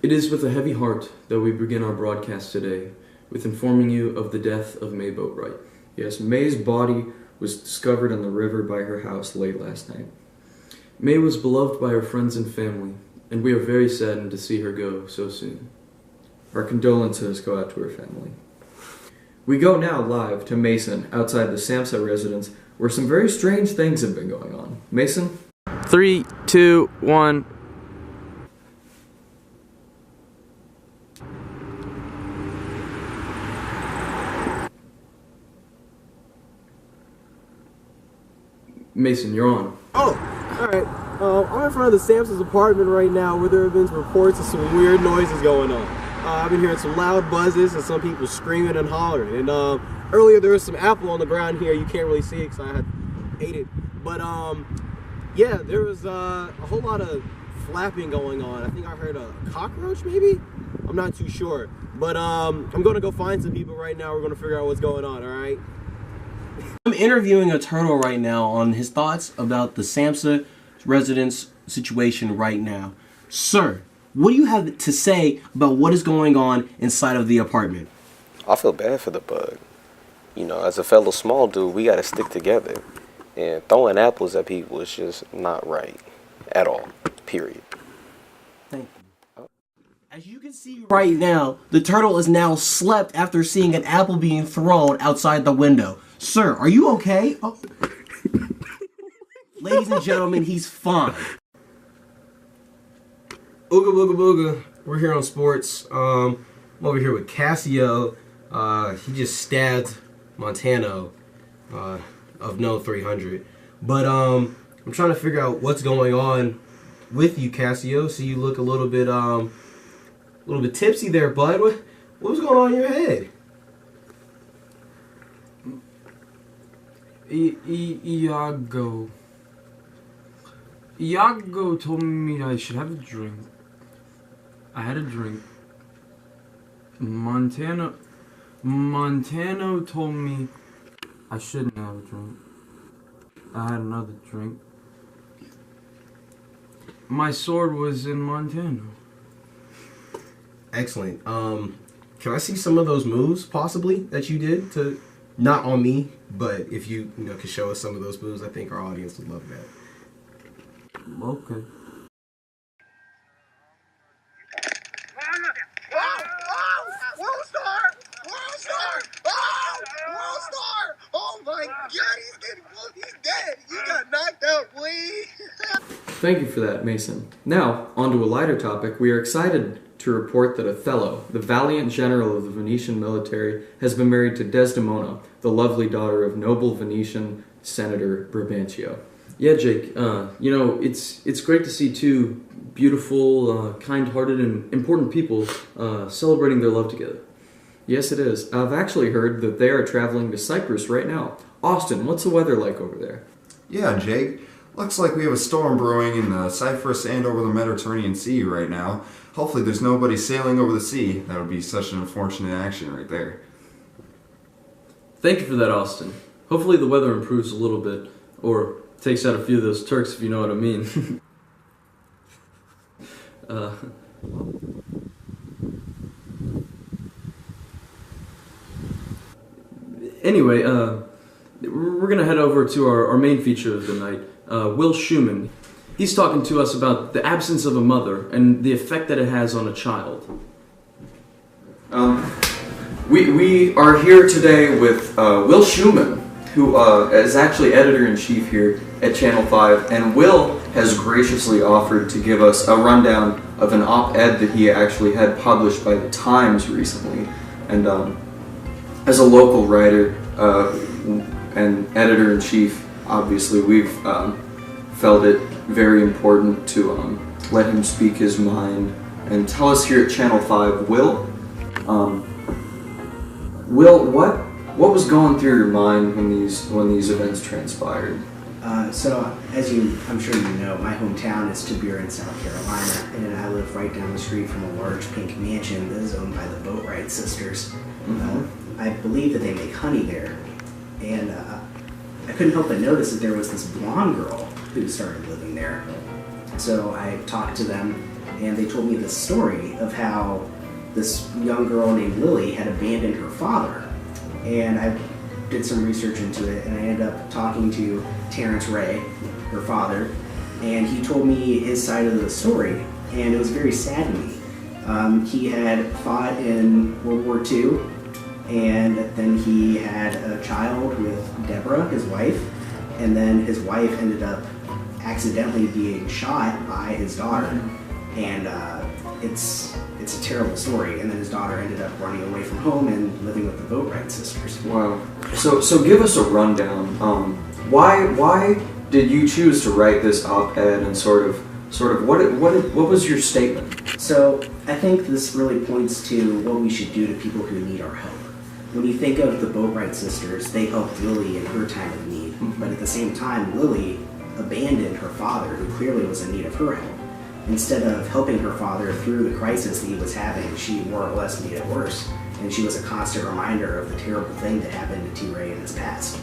It is with a heavy heart that we begin our broadcast today with informing you of the death of May Boatwright. Yes, May's body was discovered in the river by her house late last night. May was beloved by her friends and family, and we are very saddened to see her go so soon. Our condolences go out to her family. We go now live to Mason outside the Samsa residence where some very strange things have been going on. Mason? 3, 2, 1. Mason, you're on. Oh, alright. I'm in front of the Sampson's apartment right now where there have been reports of some weird noises going on. I've been hearing some loud buzzes and some people screaming and hollering. And earlier there was some apple on the ground here. You can't really see it because I had ate it. But yeah, there was a whole lot of flapping going on. I think I heard a cockroach maybe? I'm not too sure. But I'm going to go find some people right now. We're going to figure out what's going on, alright? I'm interviewing a turtle right now on his thoughts about the Samsa residence situation right now. Sir, what do you have to say about what is going on inside of the apartment? I feel bad for the bug. You know, as a fellow small dude, we gotta stick together. And throwing apples at people is just not right. At all. Period. Thank you. As you can see right now, the turtle is now slept after seeing an apple being thrown outside the window. Sir, are you okay? Oh. Ladies and gentlemen, he's fine. Ooga booga booga. We're here on sports. I'm over here with Cassio. He just stabbed Montano of no 300. But I'm trying to figure out what's going on with you, Cassio. So you look a little bit tipsy there, bud. What was going on in your head? Iago told me I should have a drink. I had a drink. Montano told me I shouldn't have a drink. I had another drink. My sword was in Montano. Excellent. Can I see some of those moves possibly that you did to, not on me, but if you could show us some of those moves, I think our audience would love that. Okay. Oh my God, he's getting whooped. He's dead. You got knocked out, boy. Thank you for that, Mason. Now, on to a lighter topic. We are excited to report that Othello, the valiant general of the Venetian military, has been married to Desdemona, the lovely daughter of noble Venetian Senator Brabantio. Yeah, Jake, it's great to see two beautiful, kind-hearted, and important people celebrating their love together. Yes, it is. I've actually heard that they are traveling to Cyprus right now. Austin, what's the weather like over there? Yeah, Jake. Looks like we have a storm brewing in Cyprus and over the Mediterranean Sea right now. Hopefully there's nobody sailing over the sea. That would be such an unfortunate action right there. Thank you for that, Austin. Hopefully the weather improves a little bit, or takes out a few of those Turks, if you know what I mean. Anyway, we're going to head over to our main feature of the night, Will Schumann. He's talking to us about the absence of a mother and the effect that it has on a child. We are here today with Will Schumann, who is actually editor-in-chief here at Channel 5, and Will has graciously offered to give us a rundown of an op-ed that he actually had published by the Times recently. And as a local writer and editor-in-chief, obviously we've felt it very important to let him speak his mind and tell us here at Channel 5. Will, what was going through your mind when these events transpired? So, as I'm sure you know, my hometown is Tiburon, South Carolina, and I live right down the street from a large pink mansion that is owned by the Boatwright sisters. Mm-hmm. I believe that they make honey there, and I couldn't help but notice that there was this blonde girl who started living there. So I talked to them, and they told me this story of how this young girl named Lily had abandoned her father. And I did some research into it, and I ended up talking to Terrence Ray, her father, and he told me his side of the story, and it was very sad to me. He had fought in World War II, and then he had a child with Deborah, his wife, and then his wife ended up accidentally being shot by his daughter, and it's a terrible story. And then his daughter ended up running away from home and living with the Boatwright sisters. Wow. So give us a rundown. Why did you choose to write this op-ed, and sort of what was your statement? So I think this really points to what we should do to people who need our help. When you think of the Boatwright sisters, they helped Lily in her time of need, but at the same time, Lily abandoned her father, who clearly was in need of her help. Instead of helping her father through the crisis that he was having, she more or less made it worse, and she was a constant reminder of the terrible thing that happened to T-Ray in his past.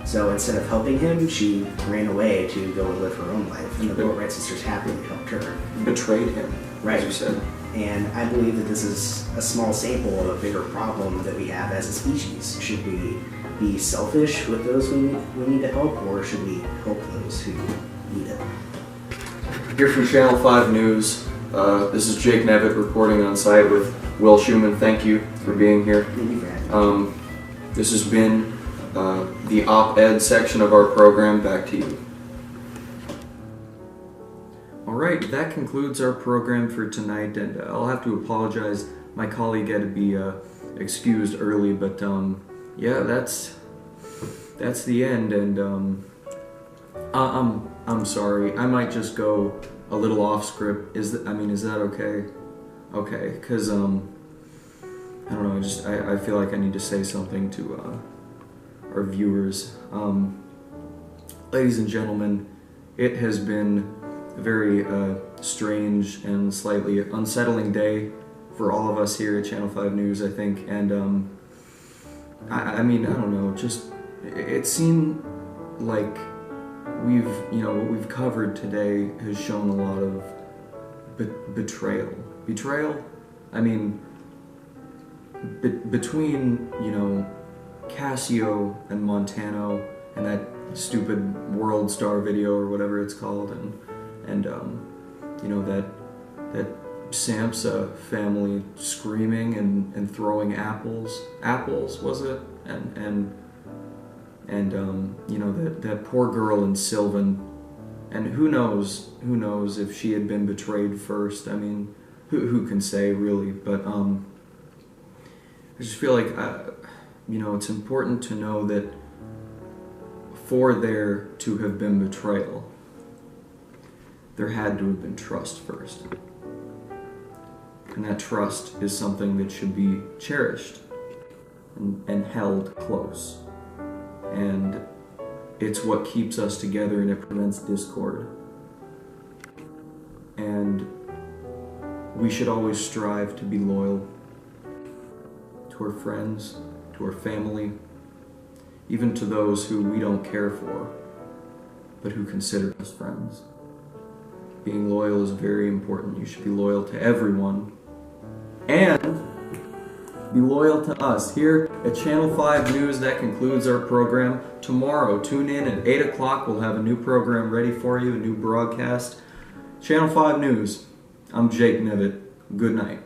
So instead of helping him, she ran away to go and live her own life, and the Boatwright sisters happily helped her. Betrayed him, Right. as you said. And I believe that this is a small sample of a bigger problem that we have as a species. Should we be selfish with those we need to help, or should we help those who need it? Here from Channel 5 News, this is Jake Nevitt reporting on site with Will Schumann. Thank you for being here. Thank you for having me. This has been the op-ed section of our program. Back to you. Alright, that concludes our program for tonight, and I'll have to apologize. My colleague had to be excused early, but yeah, that's the end, and I'm sorry. I might just go a little off script. Is that okay? Okay, because I don't know. I feel like I need to say something to our viewers. Ladies and gentlemen, it has been a very strange and slightly unsettling day for all of us here at Channel 5 News, I think. And I don't know. Just it seemed like what we've covered today has shown a lot of betrayal. Betrayal? I mean, between, Casio and Montano and that stupid World Star video or whatever it's called, and that Samsa family screaming and throwing apples, was it? And that poor girl in Sylvan, and who knows if she had been betrayed first. I mean, who can say really? But I just feel like it's important to know that for there to have been betrayal, there had to have been trust first, and that trust is something that should be cherished and held close. And it's what keeps us together, and it prevents discord. And we should always strive to be loyal to our friends, to our family, even to those who we don't care for, but who consider us friends. Being loyal is very important. You should be loyal to everyone, and be loyal to us here at Channel 5 News. That concludes our program. Tomorrow, tune in at 8 o'clock. We'll have a new program ready for you, a new broadcast. Channel 5 News. I'm Jake Nevitt. Good night.